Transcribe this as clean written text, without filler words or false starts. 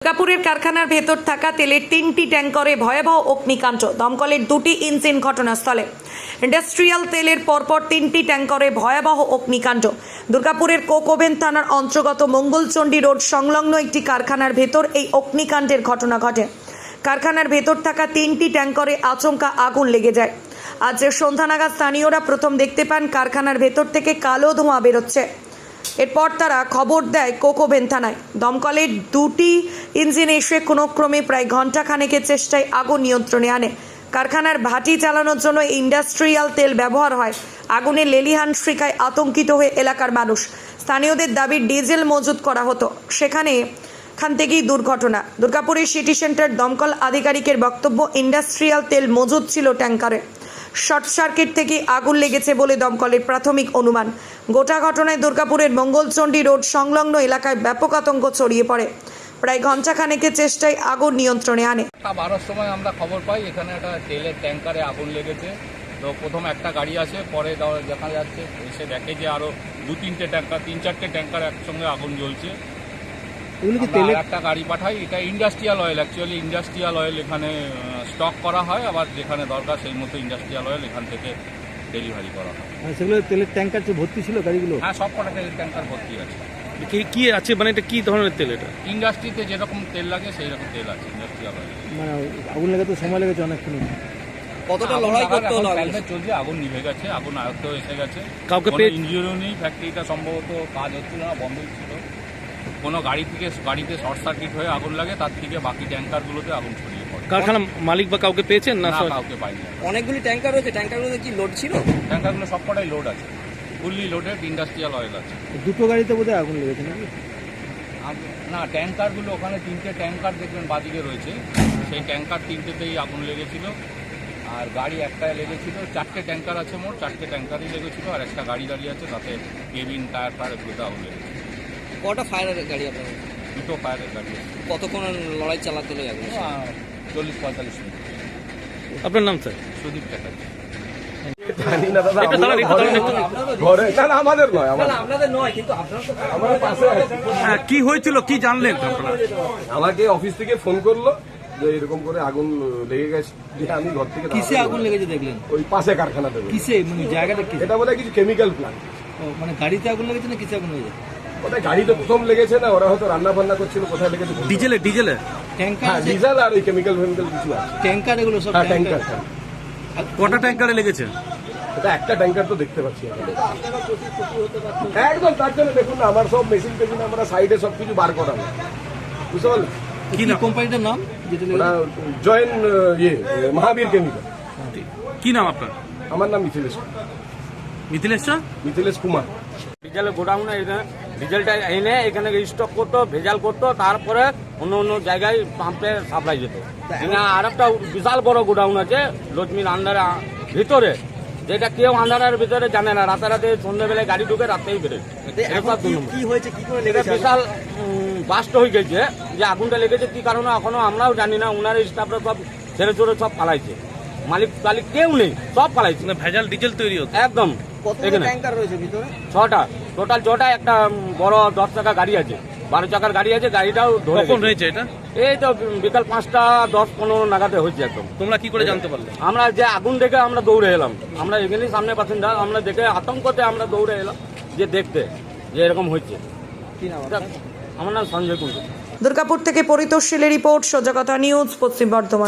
দুর্গাপুরের কারখানার ভেতর থাকা তেলের 3টি ট্যাঙ্কারে ভয়াবহ অগ্নিকাণ্ড। দমকলের 2টি ইঞ্জিন ঘটনাস্থলে। ইন্ডাস্ট্রিয়াল তেলের পরপর 3টি ট্যাঙ্কারে ভয়াবহ অগ্নিকাণ্ড। দুর্গাপুরের কোকোভেন থানার অন্তর্গত মঙ্গলচণ্ডী রোড সংলগ্ন একটি কারখানার ভেতর এই অগ্নিকাণ্ডের ঘটনা ঘটে। কারখানার ভেতর থাকা 3টি ট্যাঙ্কারে আচমকা আগুন লেগে যায়। আজ সন্ধ্যা নাগাদ স্থানীয়রা প্রথম দেখতে পান কারখানার ভেতর থেকে কালো ধোঁয়া বেরোচ্ছে। এরপর তারা খবর দেয় কোকোভেন থানায়। দমকলের 2টি ইঞ্জিন এসে কোনো ক্রমে প্রায় ঘন্টা খানেকের চেষ্টায় আগুন নিয়ন্ত্রণে আনে। কারখানার ভাটি চালানোর জন্য ইন্ডাস্ট্রিয়াল তেল ব্যবহার হয়। আগুনে লেলিহান শিখায় আতঙ্কিত হয়ে এলাকার মানুষ। স্থানীয়দের দাবি ডিজেল মজুত করা হতো, সেখান থেকেই দুর্ঘটনা। দুর্গাপুরের সিটি সেন্টার দমকল আধিকারিকের বক্তব্য, ইন্ডাস্ট্রিয়াল তেল মজুত ছিল ট্যাঙ্কারে। শর্ট সার্কিট থেকে আগুন লেগেছে বলে দমকলের প্রাথমিক অনুমান। গোটা ঘটনায় দুর্গাপুরের মঙ্গলচণ্ডী রোড সংলগ্ন এলাকায় ব্যাপক আতঙ্ক ছড়িয়ে পড়ে। প্রায় ঘণ্টাখানেকের চেষ্টায় আগুন নিয়ন্ত্রণে আনে। 12টার সময় আমরা খবর পাই এখানে একটা তেলের ট্যাঙ্কারে আগুন লেগেছে। তো প্রথম একটা গাড়ি আসে, পরে দেখা যাচ্ছে এসে দেখে যে আরও 2-3টে ট্যাঙ্কার, 3-4টে ট্যাঙ্কার একসঙ্গে আগুন জ্বলছে। একটা গাড়ি পাঠাই, এটা industrial oil. Actually industrial oil এখানে স্টক করা হয়, আবার যেখানে দরকার সেই মতো ইন্ডাস্ট্রিয়াল অয়েল এখান থেকে ডেলিভারি করা হয়। সেগুলো তেলের ট্যাঙ্কার ভর্তি ছিল গাড়িগুলো? হ্যাঁ, সব কটা তেলের ট্যাঙ্কার ভর্তি আছে। কি আছে, মানে এটা কি ধরনের তেল? এটা ইন্ডাস্ট্রিতে যেরকম তেল লাগে সেই রকম তেল আছে ইন্ডাস্ট্রিয়াল অয়েল। মানে আগুন লাগাতে সময় লেগেছে অনেকক্ষণ। কতটা লড়াই করতে হলো? চলছে, আগুন নিভে গেছে, আগুন আয়ত্ত এসে গেছে। কাউকে ইঞ্জিনও নেই, ফ্যাক্টরিটা সম্ভবত কাজ হচ্ছিল না, বন্ধ ছিল। কোনো গাড়িতে শর্ট সার্কিট হয়ে আগুন লাগে, তার থেকে বাকি ট্যাঙ্কারগুলোতে আগুন ছড়িয়ে পড়ে। কারখানা মালিক বা কাউকে পেয়েছেন? না, কাউকে পাইনি। অনেকগুলি ট্যাঙ্কার রয়েছে, ট্যাঙ্কারগুলোতে কি লোড ছিল? ট্যাঙ্কারগুলো সবকটাই লোড আছে, ফুললি লোডেড ইন্ডাস্ট্রিয়াল অয়েল আছে। দুটো গাড়িতে বোধহয় আগুন লেগেছে নাকি? না, ট্যাঙ্কারগুলো ওখানে 3টে ট্যাঙ্কার দেখবেন বাদিকে রয়েছে, সেই ট্যাঙ্কার 3টেতেই আগুন লেগেছিল। আর গাড়ি একটায় লেগেছিল। 4টে ট্যাঙ্কার আছে, মোট 4টে ট্যাঙ্কারই লেগেছিল। আর একটা গাড়ি দাঁড়িয়ে আছে, তাতে কেবিন, টায়ার এগুলোতে আগুন লেগেছে। কটা ফায়ারের গাড়ি আপনাদের? 2টো ফায়ারের গাড়ি আছে। কতক্ষণ লড়াই চালাতে হলো আগুন? 40-45 মিনিট। আপনার নাম স্যার? সুদীপ চ্যাটার্জি। জানি না দাদা, ঘরে না, আমাদের নয়, আপনাদের নয়, কিন্তু আপনারা তো আমার পাশে আছে। কি হয়েছিল, কি জানলেন আপনারা? আমাকে অফিস থেকে ফোন করলো যে এরকম করে আগুন লেগে গেছে। যে আমি ঘর থেকে কিসে আগুন লেগেছে দেখলেন? ওই পাশে কারখানাতে। কিসে, মানে জায়গাটা কি? এটা বলে কিছু কেমিক্যাল প্ল্যান্ট। মানে গাড়িতে আগুন লেগেছে না কিসে আগুন লেগেছে? ওটা গাড়িতে প্রথম লেগেছে না, ওরা হয়তো রান্না বান্না করছিল, কোথায় লেগেছে? ডিজেলে হ্যাঁ, ডিজেল আর ওই কেমিক্যাল কিছু আছে। ট্যাঙ্কার এগুলো সব? হ্যাঁ, ট্যাঙ্কার। কটা ট্যাঙ্কারে লেগেছে? এটা একটা ট্যাঙ্কার তো দেখতে পাচ্ছি একদম। তার জন্য দেখুন না, আমার সব মেশিন টেশিন আমরা সাইডে সবকিছু বার করানো, বুঝতে পারলেন? কি না কোম্পানিটার নাম? ওটা জয়েন মহাবীর কেমিক্যাল। কি নাম আপনার? আমার নাম মিথিলেশ কুমার। ডিজেলের গোডাউনে ডিজেলটা এনে এখানে স্টক করতো, ভেজাল করতো, তারপরে অন্য অন্য জায়গায় পাম্পে সাপ্লাই যেত। আর একটা বিশাল বড় গোডাউন আছে লক্ষ্মীর আন্ডারে ভিতরে, যেটা কেউ আন্ডারের ভিতরে জানে না। রাতে সন্ধ্যাবেলায় গাড়ি ঢুকে রাতেই বেরোয়। কি হয়েছে, কি করে এটা বিশাল বাস্ট হয়ে গেছে। যে আগুনটা লেগেছে কি কারণে এখনো আমরাও জানি না। উনার স্টাফরা সব ছেড়ে চড়ে সব পালাইছে, মালিক কেউ নেই, সব পালাইছে। ভেজাল ডিজেল তৈরি হতো একদম। কতগুলো ট্যাঙ্কার রয়েছে ভিতরে? 6টা, টোটাল 6টা। একটা বড় 10 চাকা গাড়ি আছে, 12 চাকার গাড়ি আছে। গাড়িটাও ধরে কখন হয়েছে এটা? এই তো বিকাল 5টা 10-15 নাগাদে হয়েছে একদম। তোমরা কি করে জানতে পারলে? আমরা যে আগুন দেখে আমরা দৌড়ে এলাম। আমরা এখানেই সামনে বাসিন্দা, আমরা দেখে আতঙ্কতে আমরা দৌড়ে এলাম যে দেখতে যে এরকম হয়েছে। আমার নাম সঞ্জয় কুণ্ডু। দুর্গাপুর থেকে পরিতোষ শীলের রিপোর্ট, সোজা কথা নিউজ, পশ্চিম বর্ধমান।